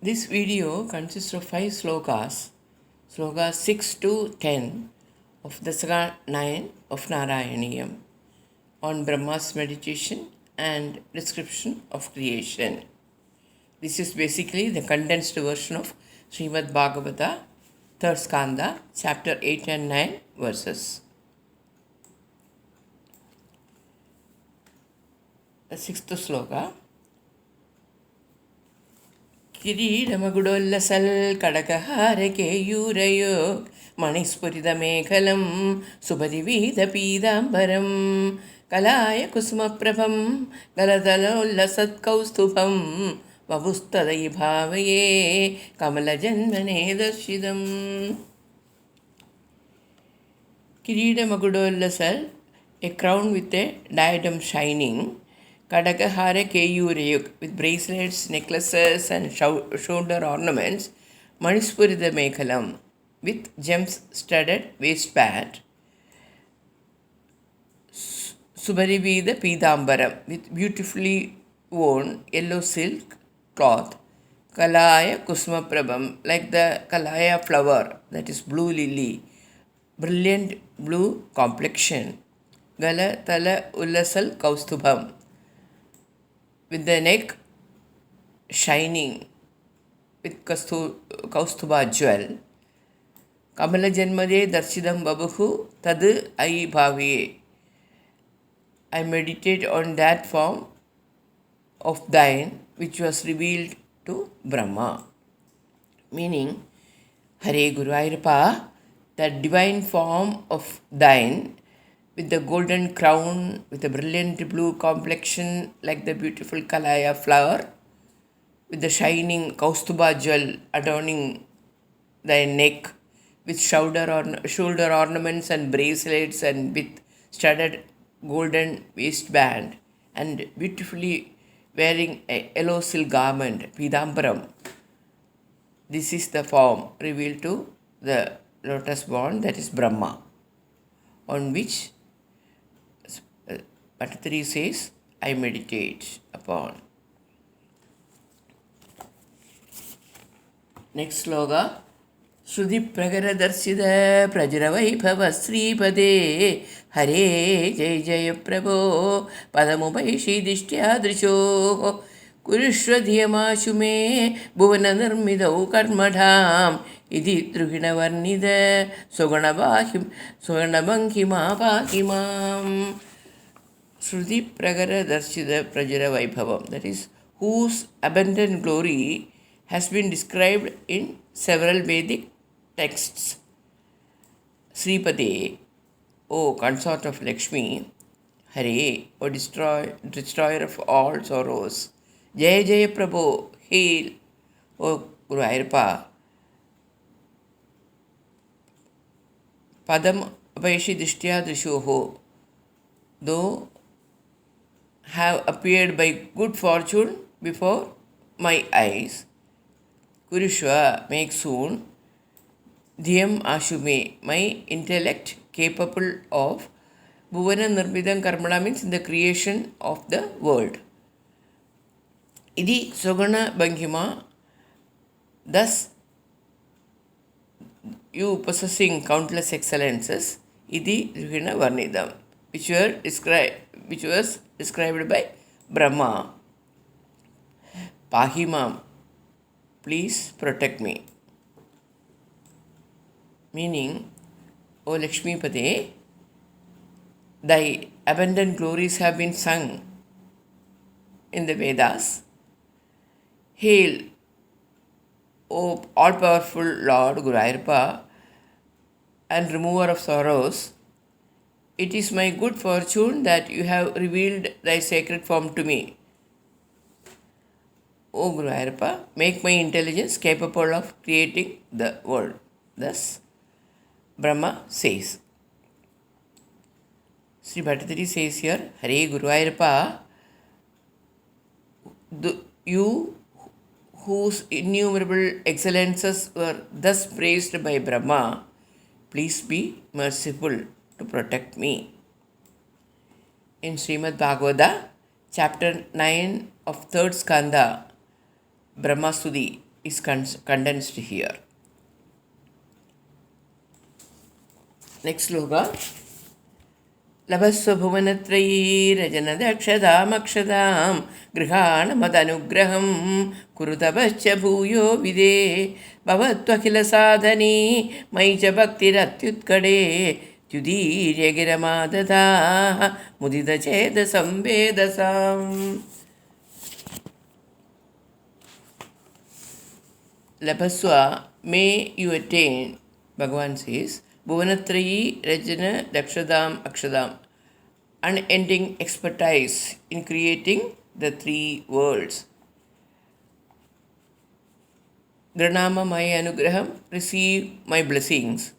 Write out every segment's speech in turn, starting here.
This video consists of 5 slokas, slokas 6 to 10 of Dasaka 9 of Narayaniyam on Brahma's meditation and description of creation. This is basically the condensed version of Srimad Bhagavata, 3rd Skanda, chapter 8 and 9 verses. The 6th sloka. കിരീടമകുടോല്ലസൽ കടകഹാരകേയൂരയോ മണിസ്ഫുരിതമേഖലം സുപരിവീതപീതാംബരം കലായ കുസുമപ്രഭം ഗലതലോല്ലസത്കൗസ്തുഭം വപുസ്തദൈ ഭാവയേ കമലജന്മനേ ദർശിതം. കിരീടമകുടോല്ലസൽ, a crown with a diadem shining. Kadakahara Keyurayuk, with bracelets, necklaces, and shoulder ornaments. Manispurida Mekalam, with gems studded waistband. Subarivida Pidambaram, with beautifully worn yellow silk cloth. Kalaya Kusma Prabham, like the Kalaya flower, that is blue lily. Brilliant blue complexion. Gala Tala Ullasal Kaustubham, with the neck shining with Kaustubha jewel. Kamala Janmade Darshidam Babahu Tadu Ai Bhaviye. I meditate on that form of thine which was revealed to Brahma. Meaning, Hare Guru Ayyappa, that divine form of thine with the golden crown, with a brilliant blue complexion like the beautiful Kalaya flower, with the shining Kaustubha jewel adorning thy neck, with shoulder ornaments and bracelets, and with studded golden waistband, and beautifully wearing a yellow silk garment, Pidambaram. This is the form revealed to the lotus born, that is Brahma, on which Bhattacharya says, I meditate upon. Next sloga. Shruti Pragaradarshida Prajravaiphava Sripade Hare Jai Jaya Prabho Padamupaishi Dishtya Kurishwadhiyamashu me Bhuvana Nirmidau Karmadham Idi Druhina Varnida Soganabhankima Pakimam. Shruti Pragara Darshida Prajara Vaibhavam, that is, whose abundant glory has been described in several Vedic texts. Sripade, O consort of Lakshmi, Hare, O destroyer of all sorrows, Jaya Jaya Prabhu, hail, O Guru Ayyappa, Padam Abhaishi Dishtya Drishoho, though have appeared by good fortune before my eyes. Kurishwa, make soon. Dhyam Ashume, my intellect capable of. Bhuvana Nirmidam Karmana means in the creation of the world. Idi Sogana Bhanghima, thus you possessing countless excellences, Idi Druhina Varnidam, which was described by Brahma. Pahimam, please protect me. Meaning, O Lakshmi Pade, thy abundant glories have been sung in the Vedas. Hail, O all-powerful Lord Guru Ayyappa and remover of sorrows, it is my good fortune that you have revealed thy sacred form to me. O Guru Ayyappa, make my intelligence capable of creating the world. Thus, Brahma says. Sri Bhattacharya says here, Hare Guru Ayyappa, you whose innumerable excellences were thus praised by Brahma, please be merciful to protect me. In Srimad Bhagavata, chapter 9 of 3rd Skanda, Brahma Stuti, is condensed here. Next sloka. लभस्व भुवनत्रयीरजनदक्षतामक्षतां गृहाणमदनुग्रहं कुरु तपश्च भूयो विदे भवत्वखिलसाधने मयि च भक्तिरत्युत्कटे द्युदीर्यगिरमादधाः मुदितचेतसंवेदसाम्. Labhaswa, may you attain, Bhagavan says, Bhuvanatrayi Rajana Dakshadam Akshadam, unending expertise in creating the three worlds. Granama my anugraham, receive my blessings.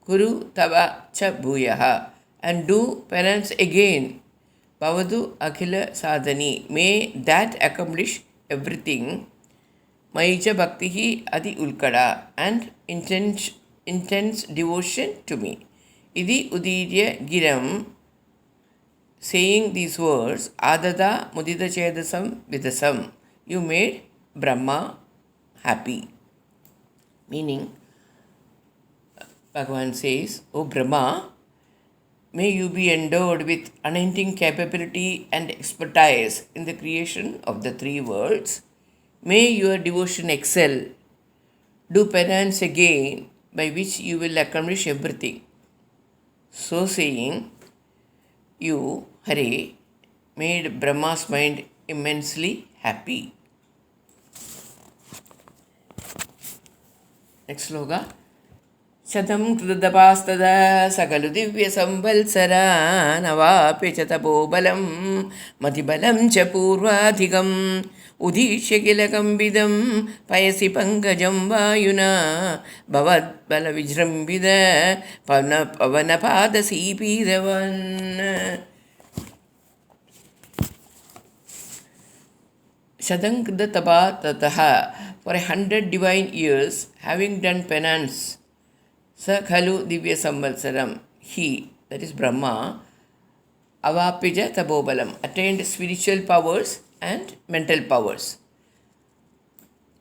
Kuru tava cha bhuyaha, and do penance again. Bhavadu akhila sadhani, may that accomplish everything. Maija bhaktihi adi ulkada, and intense devotion to me. Idi udirya giram, saying these words, adada mudita chedasam vidasam, you made Brahma happy. Meaning, Bhagavan says, O Brahma, may you be endowed with unending capability and expertise in the creation of the three worlds. May your devotion excel. Do penance again, by which you will accomplish everything. So saying, you, Hare, made Brahma's mind immensely happy. Next sloka. Shatam krudapastada sagalu divya samvalsara navapya cha tapobalam matibalam cha purvadhikam udishya kilakam vidam payasi pankajam vayuna bhavad bala vijrambida pavana padasi pidavan. Shadankrida tapa tataha, for 100 divine years, having done penance, Sa khalu divya samvalsaram, he, that is Brahma, avapija tabobalam, attained spiritual powers and mental powers.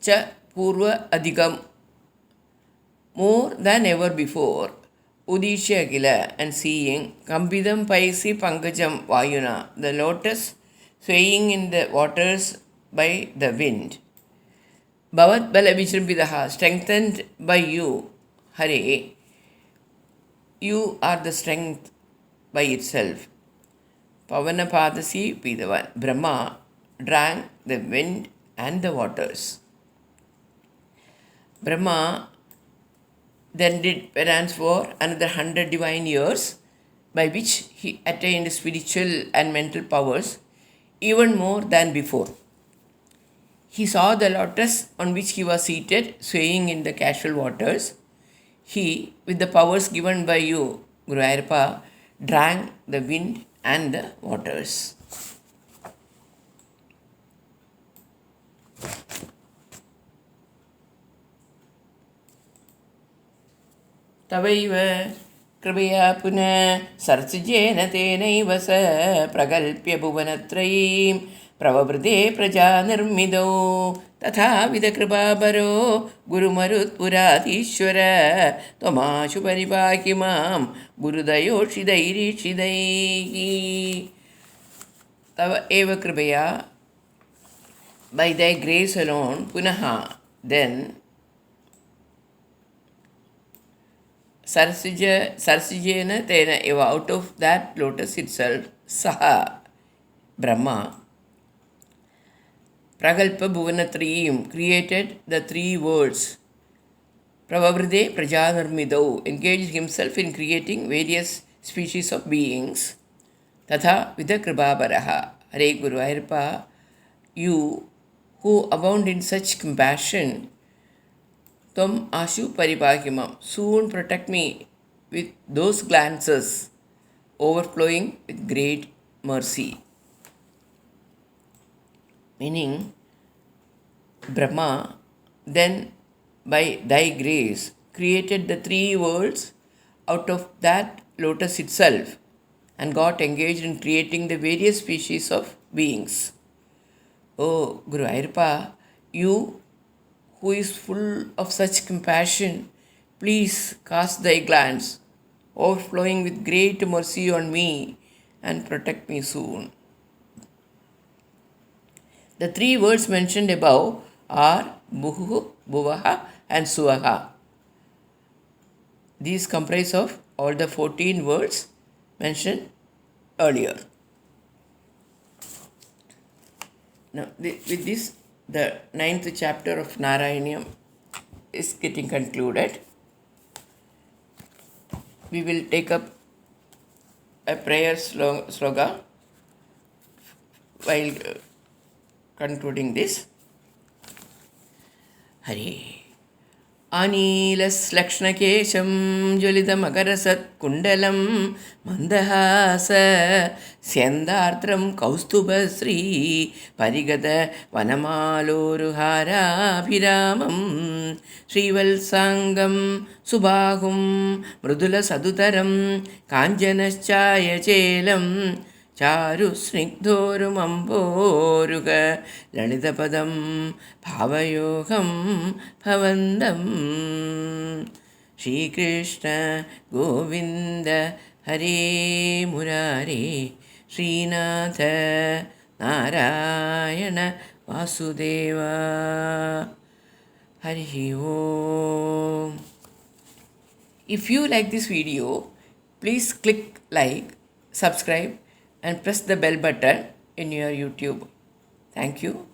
Cha purva adhikam, more than ever before. Udishya agila, and seeing kambidam paisi pankajam vayuna, the lotus swaying in the waters by the wind. Bhavat bala vijrambidaha, strengthened by you, Hare, you are the strength by itself. Pavana Padasi Pidavan, Brahma drank the wind and the waters. Brahma then did penance for another 100 divine years, by which he attained spiritual and mental powers even more than before. He saw the lotus on which he was seated, swaying in the casual waters. He, with the powers given by you, Guru Ayappa, drank the wind and the waters. Tavaiva kripaya puna sarsijena tenaiva sa pragalpya bhuvanatrayim प्रववृते प्रजा निर्मिदौ तथा विदकृपाबरो गुरुमरुत्पुराधीश्वर त्वमाशु परिपाहि मां गुरुदयोषिदैरीषिदैः. तव एव कृपया, by thy grace alone, punaha, then sarsijena tena eva, out of that lotus itself, saha, Brahma, Pragalpa Bhuvanatriyim, created the three worlds. Pravavride Prajanarmidau, engaged himself in creating various species of beings. Tatha Vidakribabaraha, Hare Guru Ayappa, you who abound in such compassion, Tvam Ashu Paripakimam, soon protect me with those glances overflowing with great mercy. Meaning, Brahma then by thy grace created the three worlds out of that lotus itself and got engaged in creating the various species of beings. Oh, Guru Ayappa, you who is full of such compassion, please cast thy glance, overflowing with great mercy on me, and protect me soon. The three words mentioned above are Bhuhu, Bhuvaha, and Suvaha. These comprise of all the 14 words mentioned earlier. Now, with this, the 9th chapter of Narayaniam is getting concluded. We will take up a prayer sloga while concluding this. Hari. अनीलश्लक्ष्णकेशं ज्वलितमकरसत्कुण्डलं मन्दहास स्यन्दार्द्रं कौस्तुभश्री परिगतवनमालोरुहाराभिरामं श्रीवत्साङ्गं सुबाहुं मृदुलसदुतरं काञ्चनश्चायचेलं चारुस्निग्धोरुमम्भोरुग ललितपदं भावयोगं भवन्दं Shrikrishna Govind हरे मुरारे श्रीनाथ नारायण वासुदेव हरि ओम. If you like this video, please click like, subscribe and press the bell button in your YouTube. Thank you.